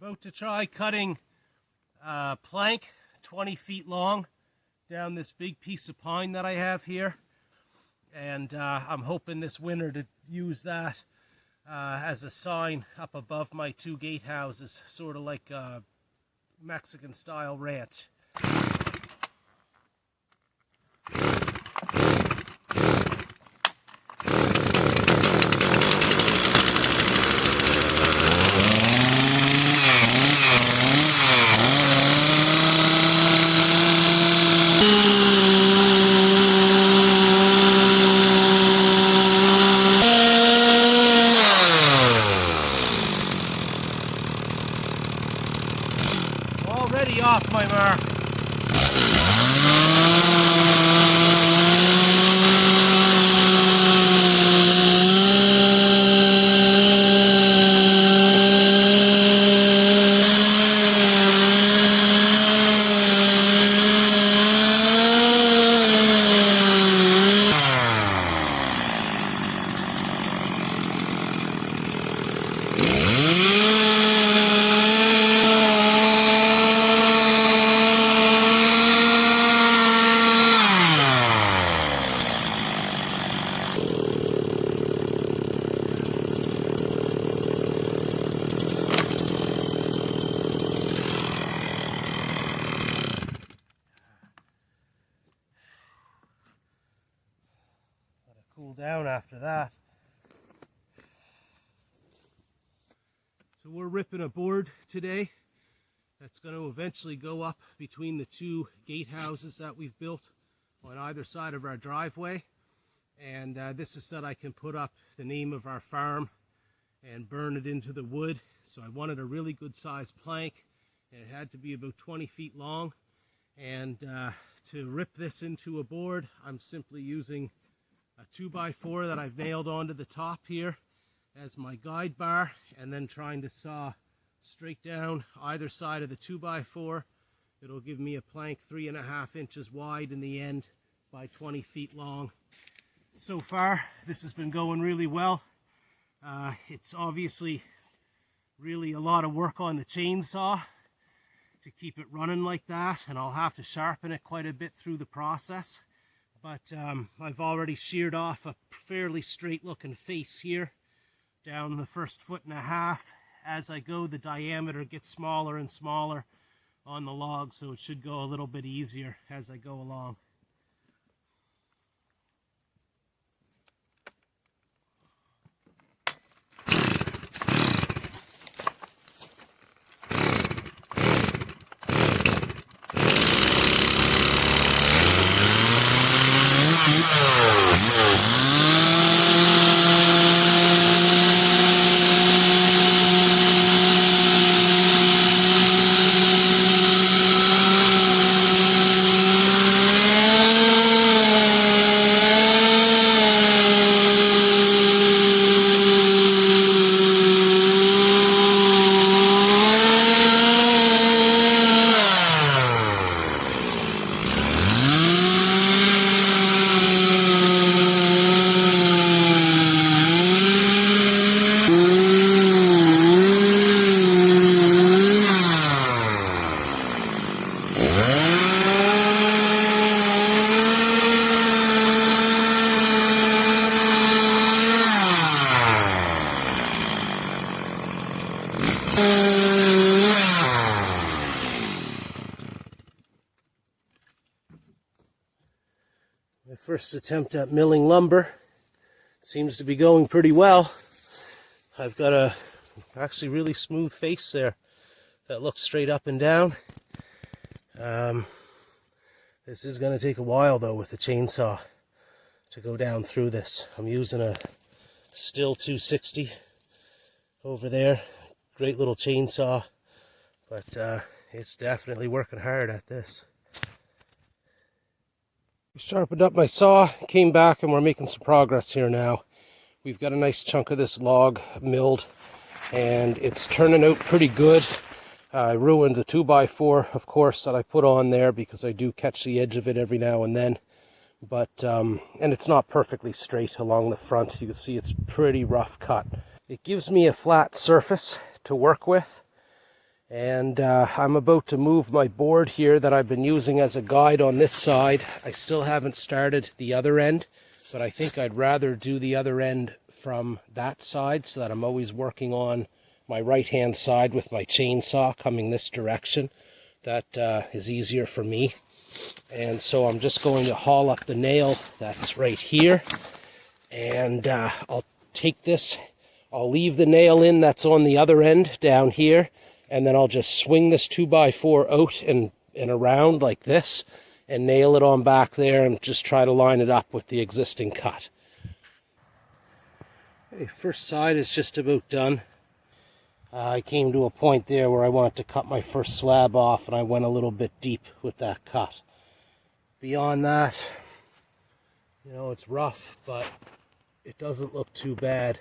About to try cutting a plank 20 feet long down this big piece of pine that I have here, and I'm hoping this winter to use that as a sign up above my two gatehouses, sort of like a Mexican style ranch. Already off my mark. Cool down after that. So we're ripping a board today that's going to eventually go up between the two gatehouses that we've built on either side of our driveway, and this is so that I can put up the name of our farm and burn it into the wood. So I wanted a really good sized plank, and it had to be about 20 feet long, and to rip this into a board I'm simply using a 2x4 that I've nailed onto the top here as my guide bar, and then trying to saw straight down either side of the 2x4. It'll give me a plank 3.5 inches wide in the end by 20 feet long. So far this has been going really well. It's obviously really a lot of work on the chainsaw to keep it running like that, and I'll have to sharpen it quite a bit through the process. But I've already sheared off a fairly straight looking face here down the first 1.5 feet. As I go, the diameter gets smaller and smaller on the log, so it should go a little bit easier as I go along. My first attempt at milling lumber seems to be going pretty well. I've got a actually really smooth face there that looks straight up and down. This is going to take a while though with the chainsaw to go down through this. I'm using a Stihl 260 over there. Great little chainsaw, but it's definitely working hard at this. Sharpened up my saw, came back, and we're making some progress here now. We've got a nice chunk of this log milled, and it's turning out pretty good. I ruined the 2x4, of course, that I put on there because I do catch the edge of it every now and then. But, and it's not perfectly straight along the front. You can see it's pretty rough cut. It gives me a flat surface to work with, And I'm about to move my board here that I've been using as a guide on this side. I still haven't started the other end, but I think I'd rather do the other end from that side so that I'm always working on my right-hand side with my chainsaw coming this direction. That is easier for me. And so I'm just going to haul up the nail that's right here. And I'll take this, I'll leave the nail in that's on the other end down here. And then I'll just swing this 2x4 out and around like this and nail it on back there and just try to line it up with the existing cut. Okay, first side is just about done. I came to a point there where I wanted to cut my first slab off, and I went a little bit deep with that cut. Beyond that, you know, it's rough, but it doesn't look too bad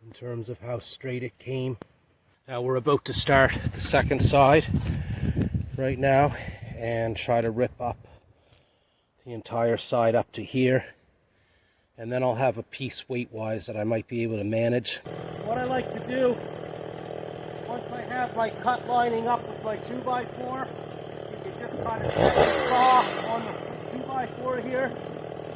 in terms of how straight it came. Now we're about to start the second side right now and try to rip up the entire side up to here. And then I'll have a piece weight-wise that I might be able to manage. What I like to do, once I have my cut lining up with my 2x4, you can just kind of set the saw on the 2x4 here,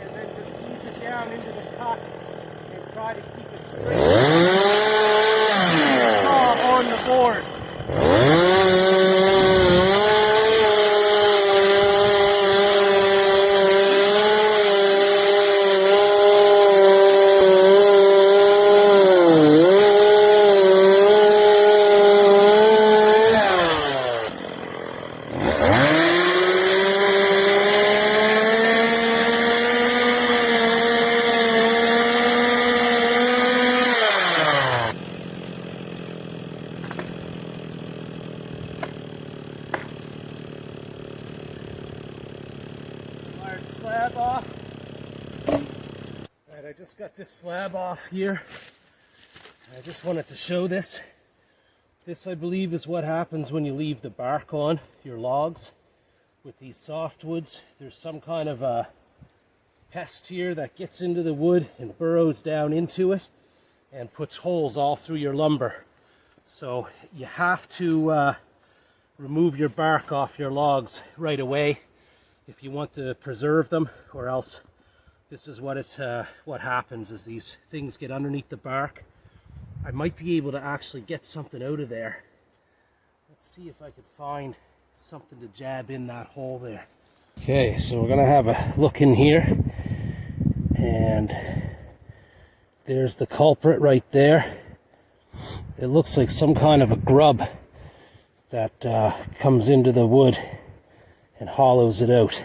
and then just ease it down into the cut and try to keep it straight. Saw on the board. Slab off. Right, I just got this slab off here. I just wanted to show this. This, I believe, is what happens when you leave the bark on your logs with these softwoods. There's some kind of a pest here that gets into the wood and burrows down into it and puts holes all through your lumber. So you have to remove your bark off your logs right away if you want to preserve them, or else this is what happens is these things get underneath the bark. I might be able to actually get something out of there. Let's see if I can find something to jab in that hole there. Okay, so we're gonna have a look in here, and there's the culprit right there. It looks like some kind of a grub that comes into the wood and hollows it out.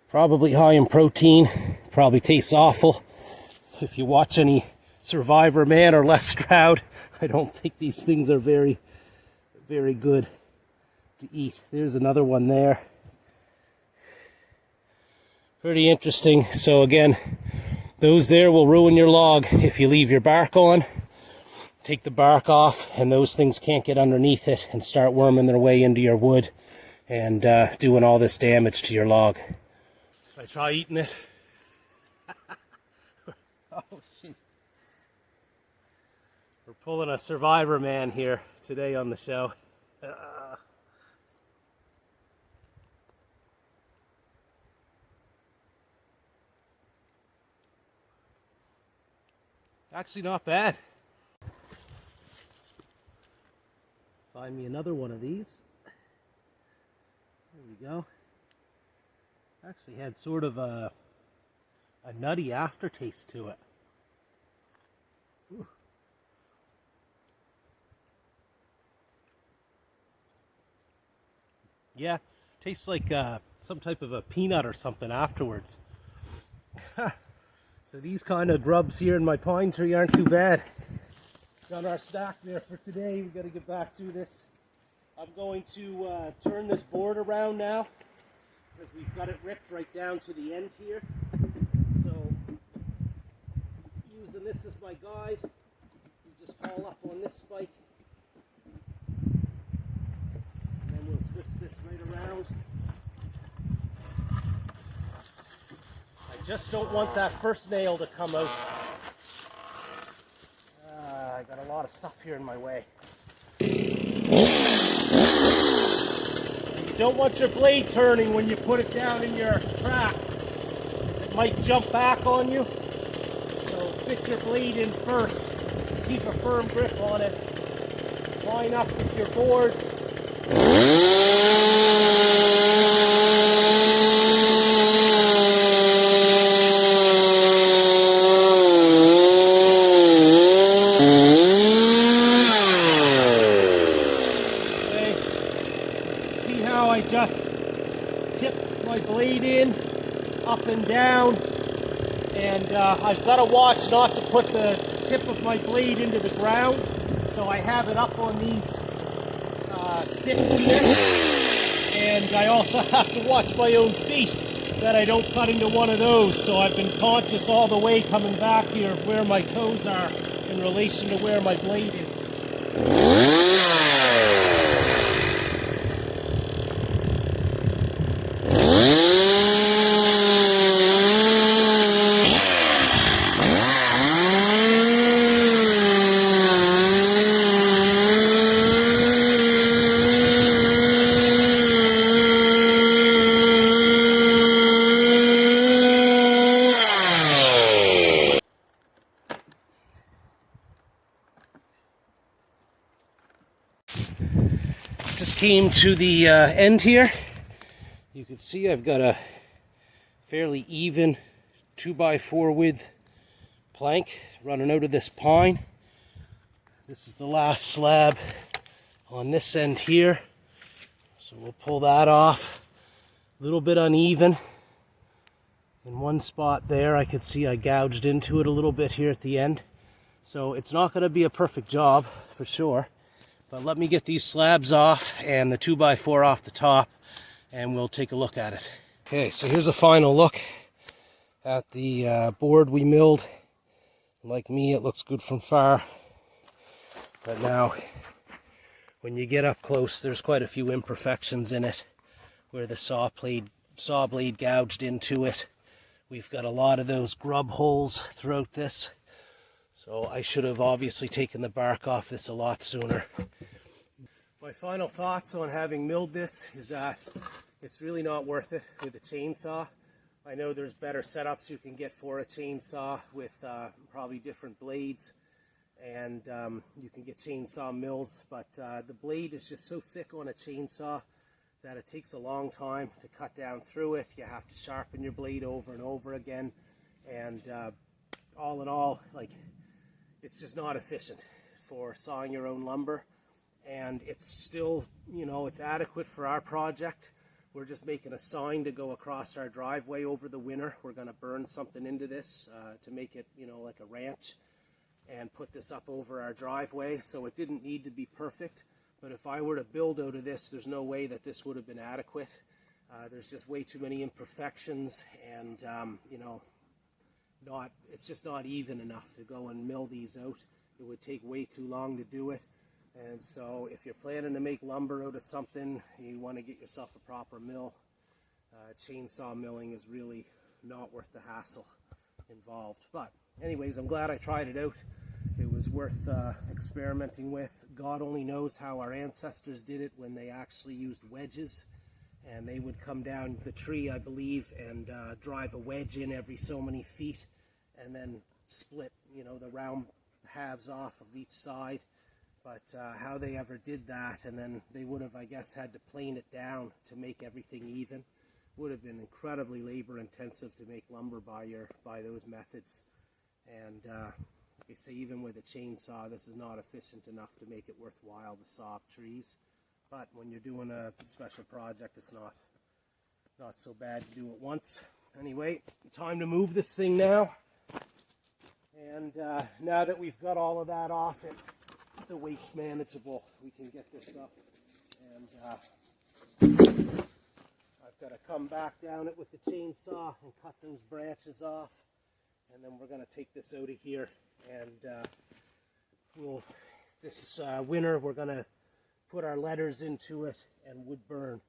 Probably high in protein, probably tastes awful. If you watch any Survivor Man or Les Stroud, I don't think these things are very, very good to eat. There's another one there. Pretty interesting. So again, those there will ruin your log if you leave your bark on. Take the bark off and those things can't get underneath it and start worming their way into your wood and doing all this damage to your log. Should I try eating it? Oh, shit. We're pulling a Survivor Man here today on the show. Actually not bad. Find me another one of these. There we go. Actually had sort of a nutty aftertaste to it. Ooh. Yeah, tastes like some type of a peanut or something afterwards. So these kind of grubs here in my pine tree aren't too bad. Got our stack there for today. We've got to get back to this. I'm going to turn this board around now because we've got it ripped right down to the end here. So using this as my guide, you just haul up on this spike and then we'll twist this right around. I just don't want that first nail to come out. I got a lot of stuff here in my way. don't want your blade turning when you put it down in your track. It might jump back on you. So fit your blade in first. Keep a firm grip on it. Line up with your board. I just tip my blade in, up and down, and I've got to watch not to put the tip of my blade into the ground, so I have it up on these sticks here, and I also have to watch my own feet that I don't cut into one of those, so I've been conscious all the way coming back here of where my toes are in relation to where my blade is. Just came to the end here. You can see I've got a fairly even 2x4 width plank running out of this pine. This is the last slab on this end here. So we'll pull that off. A little bit uneven. In one spot there I could see I gouged into it a little bit here at the end. So it's not going to be a perfect job for sure. But let me get these slabs off and the 2x4 off the top, and we'll take a look at it. Okay, so here's a final look at the board we milled. Like me, it looks good from far. But now, when you get up close, there's quite a few imperfections in it where the saw blade gouged into it. We've got a lot of those grub holes throughout this. So I should have obviously taken the bark off this a lot sooner. My final thoughts on having milled this is that it's really not worth it with a chainsaw. I know there's better setups you can get for a chainsaw with probably different blades, and you can get chainsaw mills, but the blade is just so thick on a chainsaw that it takes a long time to cut down through it. You have to sharpen your blade over and over again, and all in all, like, it's just not efficient for sawing your own lumber, and it's still, you know, it's adequate for our project. We're just making a sign to go across our driveway over the winter. We're going to burn something into this to make it, you know, like a ranch, and put this up over our driveway. So it didn't need to be perfect, but if I were to build out of this, there's no way that this would have been adequate. There's just way too many imperfections, and you know, it's just not even enough to go and mill these out. It would take way too long to do it. And so if you're planning to make lumber out of something, you want to get yourself a proper mill. Chainsaw milling is really not worth the hassle involved. But anyways, I'm glad I tried it out. It was worth experimenting with. God only knows how our ancestors did it when they actually used wedges. And they would come down the tree, I believe, and drive a wedge in every so many feet, and then split, you know, the round halves off of each side. But how they ever did that, and then they would have, I guess, had to plane it down to make everything even. Would have been incredibly labor intensive to make lumber by those methods. And like I say, even with a chainsaw, this is not efficient enough to make it worthwhile to saw up trees. But when you're doing a special project, it's not so bad to do it once. Anyway, time to move this thing now. And now that we've got all of that off, the weight's manageable, we can get this up. And I've got to come back down it with the chainsaw and cut those branches off. And then we're going to take this out of here. And this winter, we're going to put our letters into it and wood burn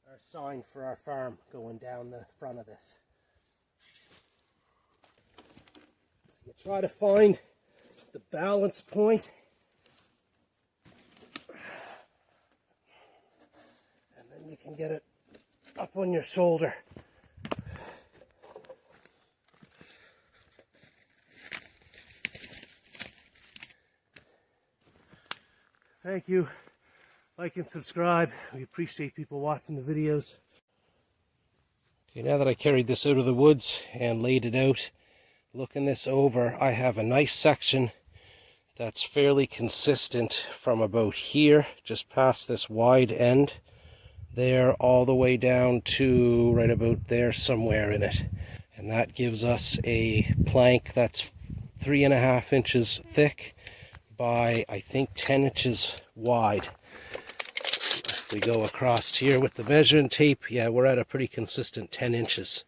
our sign for our farm going down the front of this. So you try to find the balance point, and then you can get it up on your shoulder. Thank you. Like and subscribe. We appreciate people watching the videos. Okay, now that I carried this out of the woods and laid it out, looking this over, I have a nice section that's fairly consistent from about here, just past this wide end, there all the way down to right about there somewhere in it. And that gives us a plank that's 3.5 inches thick by, I think, 10 inches wide. If we go across here with the measuring tape, yeah, we're at a pretty consistent 10 inches.